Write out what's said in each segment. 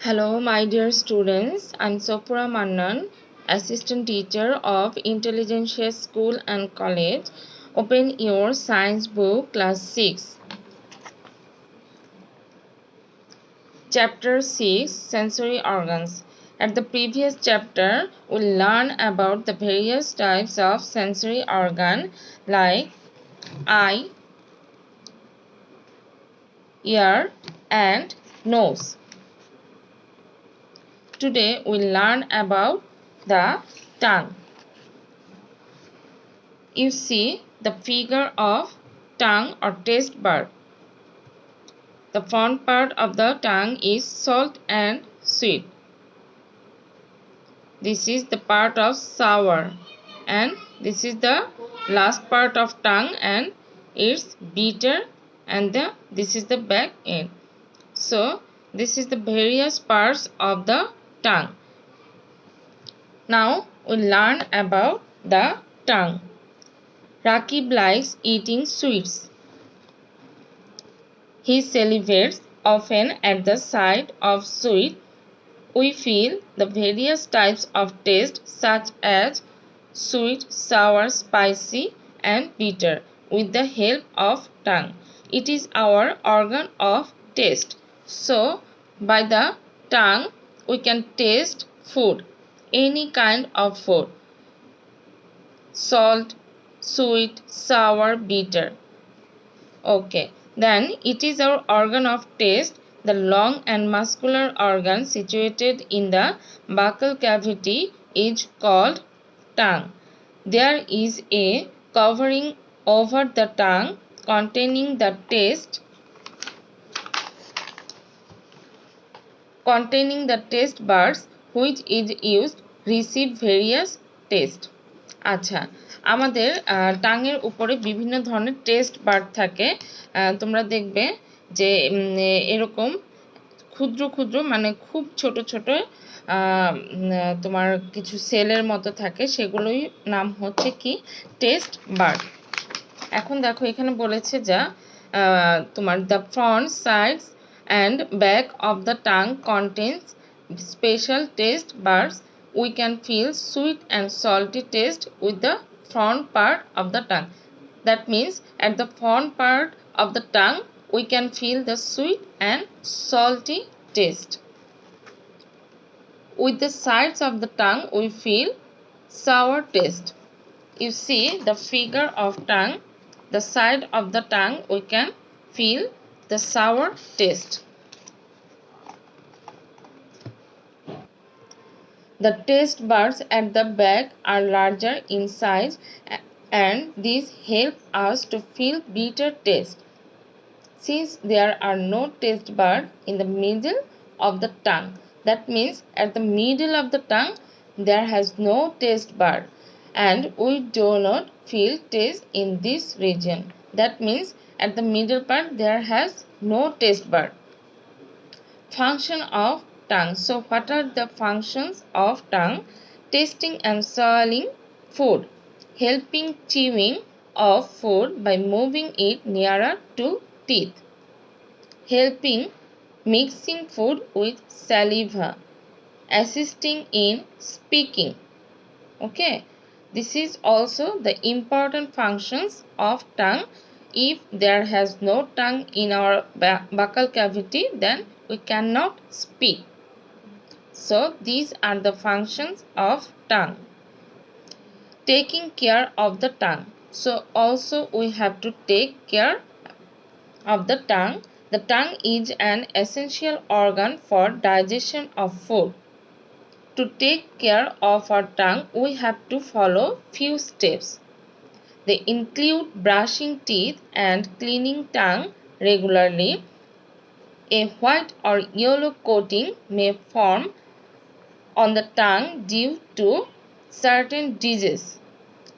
Hello, my dear students. I'm Sopura Mannan, Assistant Teacher of Intelligentsia School and College. Open your science book, Class 6. Chapter 6, Sensory Organs. At the previous chapter, we learned about the various types of sensory organ like eye, ear, and nose. Today, we learn about the tongue. You see the figure of tongue or taste bud. The front part of the tongue is salt and sweet. This is the part of sour, and this is the last part of tongue, and it's bitter, and this is the back end. So this is the various parts of the tongue. Now we learn about the tongue. Rakib likes eating sweets. He salivates often at the sight of sweet. We feel the various types of taste such as sweet, sour, spicy, and bitter with the help of tongue. It is our organ of taste. So, by the tongue, we can taste food, any kind of food. Salt, sweet, sour, bitter. Okay, then it is our organ of taste, the long and muscular organ situated in the buccal cavity is called tongue. There is a covering over the tongue containing the taste buds which is used receive various taste. আচ্ছা, আমাদের টাঙের উপরে বিভিন্ন ধরনের test bird থাকে। তোমরা দেখবে যে এরকম ক্ষুদ্র ক্ষুদ্র মানে খুব ছোট ছোট তোমার কিছু সেলের মতো থাকে, সেগুলোই নাম হচ্ছে কি টেস্ট বার্ড। এখন দেখো এখানে বলেছে যা তোমার the front sides and back of the tongue contains special taste buds. We can feel sweet and salty taste with the front part of the tongue. That means at the front part of the tongue we can feel the sweet and salty taste. With the sides of the tongue we feel sour taste. You see the figure of tongue, the side of the tongue we can feel the sour taste. The taste buds at the back are larger in size and these help us to feel bitter taste. Since there are no taste buds in the middle of the tongue, that means at the middle of the tongue there has no taste bud and we do not feel taste in this region. That means at the middle part there has no taste bud. Function of tongue. So what are the functions of tongue? Tasting and swallowing food, helping chewing of food by moving it nearer to teeth, helping mixing food with saliva, assisting in speaking. Okay, this is also the important functions of tongue. If there has no tongue in our buccal cavity, then we cannot speak. So these are the functions of tongue. Taking care of the tongue. So also we have to take care of the tongue. The tongue is an essential organ for digestion of food. To take care of our tongue, we have to follow few steps. They include brushing teeth and cleaning tongue regularly. A white or yellow coating may form on the tongue due to certain diseases.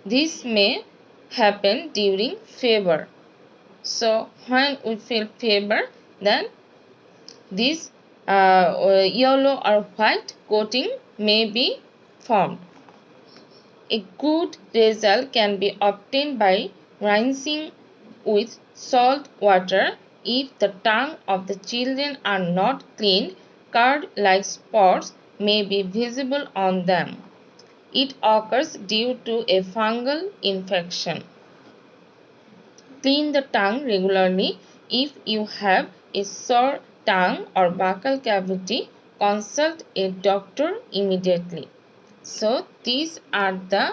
This may happen during fever. So when we feel fever, then this yellow or white coating may be formed. A good result can be obtained by rinsing with salt water. If the tongue of the children are not cleaned scar-like spots may be visible on them. It occurs due to a fungal infection. Clean the tongue regularly. If you have a sore tongue or buccal cavity, consult a doctor immediately. So these are the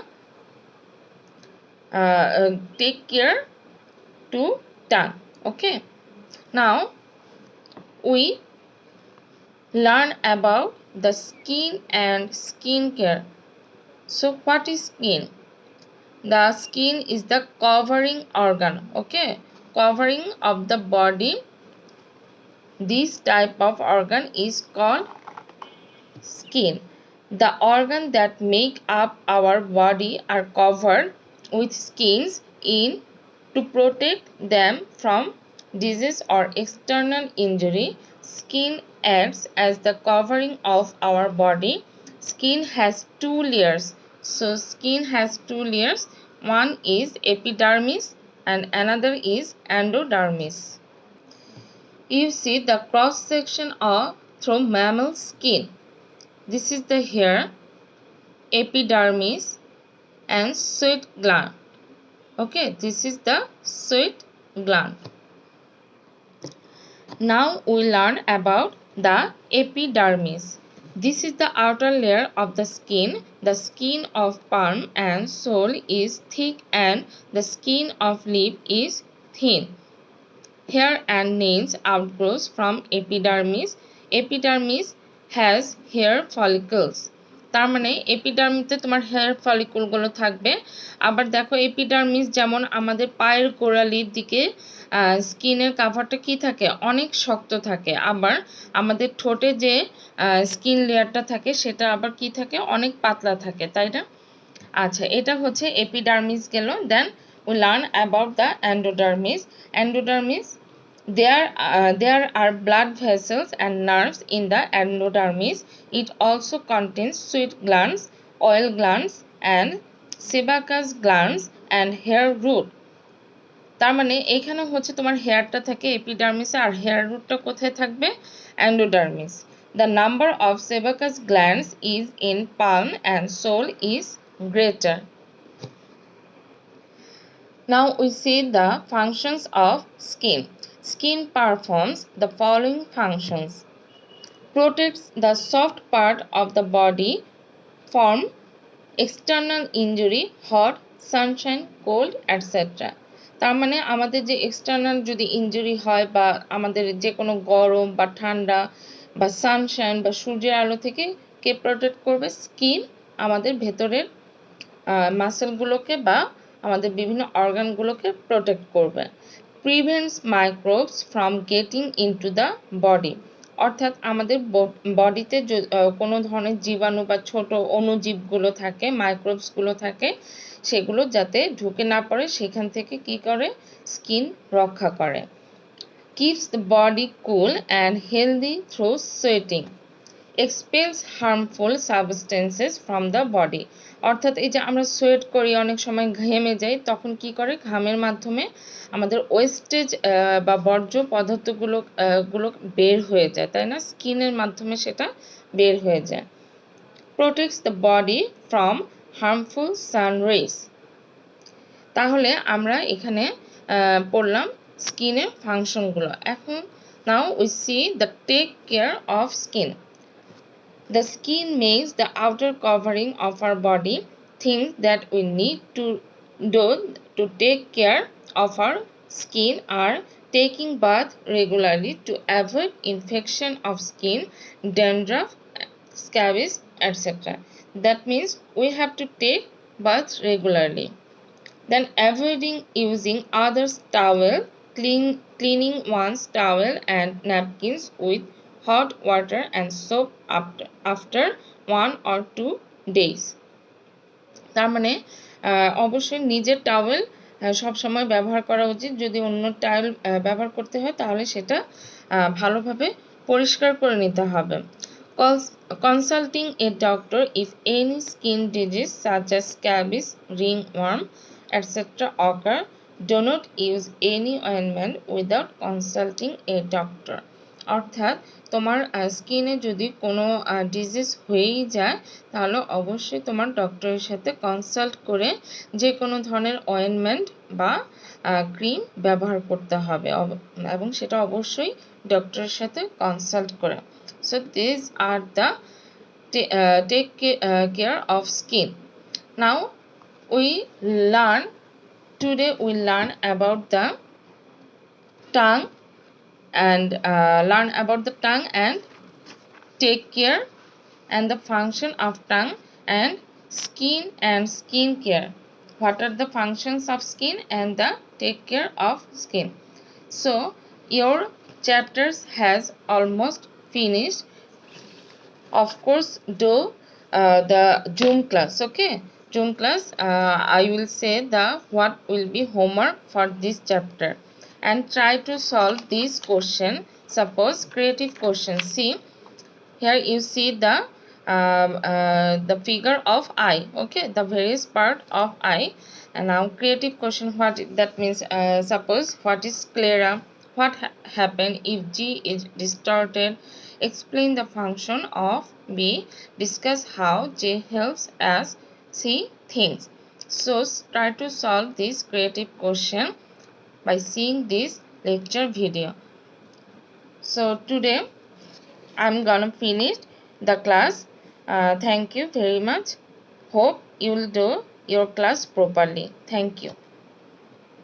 take care to tongue. Okay. Now we learn about the skin and skin care. So what is skin? The skin is the covering organ. Okay, covering of the body. This type of organ is called skin. The organs that make up our body are covered with skins in to protect them from disease or external injury. Skin acts as the covering of our body. Skin has two layers. So skin has two layers. One is epidermis and another is endodermis. You see the cross section of through mammal skin. This is the hair, epidermis and sweat gland. Okay, this is the sweat gland. Now we learn about the epidermis. This is the outer layer of the skin. The skin of palm and sole is thick and the skin of lip is thin. Hair and nails outgrows from epidermis. Epidermis has hair follicles. তার মানে এপিডার্মিসে তোমার hair ফলিকুলগুলো থাকবে। আবার দেখো epidermis যেমন আমাদের পায়ের গোড়ালির দিকে স্কিনের কাভারটা কি থাকে, অনেক শক্ত থাকে। আবার আমাদের ঠোঁটে যে স্কিন লেয়ারটা থাকে সেটা আবার কি থাকে, অনেক পাতলা থাকে, তাই না? আচ্ছা, এটা হচ্ছে এপিডার্মিস গেল। দেন we learn about the endodermis. Endodermis, there are blood vessels and nerves in the endodermis. It also contains sweat glands, oil glands and sebaceous glands and hair root. তার মানে এখানে হচ্ছে তোমার হেয়ারটা থাকে এপিডার্মিসে আর হেয়ার রুটটা কোথায় থাকবে, endodermis. The number of sebaceous glands is in palm and sole is greater. Now we see the functions of skin. Skin performs the following functions. Protects the soft part of the body from external injury, hot, sunshine, cold, etc. তার মানে আমাদের যে external যদি injury হয় বা আমাদের যে কোনো গরম বা ঠান্ডা বা সানশাইন বা সূর্যের আলো থেকে কে প্রোটেক্ট করবে? স্কিন আমাদের ভেতরের মাসেলগুলোকে বা আমাদের বিভিন্ন অর্গানগুলোকে প্রোটেক্ট করবে। Prevents microbes from getting into the body, অর্থাৎ আমাদের বডিতে কোনো ধরনের জীবাণু বা ছোট অণুজীবগুলো থাকে, মাইক্রোবসগুলো থাকে, সেগুলো যাতে ঢুকে না পড়ে সেখান থেকে কি করে, স্কিন রক্ষা করে। Keeps the body cool and healthy through sweating, expels harmful substances from the body, অর্থাৎ এই যে আমরা সোয়েট করি, অনেক সময় ঘেমে যাই, তখন কি করে, ঘামের মাধ্যমে আমাদের ওয়েস্টেজ বা বর্জ্য পদার্থগুলো বের হয়ে যায়, তাই না? স্কিনের মাধ্যমে সেটা বের হয়ে যায়। Protects the body from harmful sun rays. তাহলে আমরা এখানে পড়লাম স্কিনের ফাংশনগুলো। এখন now we see the take care of skin. The skin makes the outer covering of our body. Things that we need to do to take care of our skin are taking bath regularly to avoid infection of skin, dandruff, scabies, etc. That means we have to take bath regularly. Then avoiding using others' towel, cleaning one's towel and napkins with hot water and soap after 1 or 2 days. তার মানে অবশ্যই নিজের towel সবসময় ব্যবহার করা উচিত। যদি অন্য টাওয়েল ব্যবহার করতে হয় তাহলে সেটা ভালোভাবে পরিষ্কার করে নিতে হবে। Consulting a doctor if any skin disease such as scabies, ringworm, etc. occur. Do not use any ointment without consulting a doctor. অর্থাৎ তোমার স্কিনে যদি কোনো ডিজিজ হয়েই যায় তাহলে অবশ্যই তোমার ডক্টরের সাথে কনসাল্ট করে যে কোনো ধরনের অয়েনমেন্ট বা ক্রিম ব্যবহার করতে হবে এবং সেটা অবশ্যই ডক্টরের সাথে কনসাল্ট করে। So this are the take care of skin. Now today we learn about the tongue and take care and the function of tongue and skin care. What are the functions of skin and the take care of skin? So your chapters has almost finished. Of course, do the Zoom class. Okay, Zoom class, I will say the what will be homework for this chapter, and try to solve this question. Suppose creative question. See, here you see the figure of eye. Okay, the various part of eye. And now creative question, what that means. Suppose what is sclera, what happen if G is distorted, explain the function of B, discuss how J helps us see things. So try to solve this creative question by seeing this lecture video. So today I'm gonna finish the class. Thank you very much. Hope you will do your class properly. Thank you.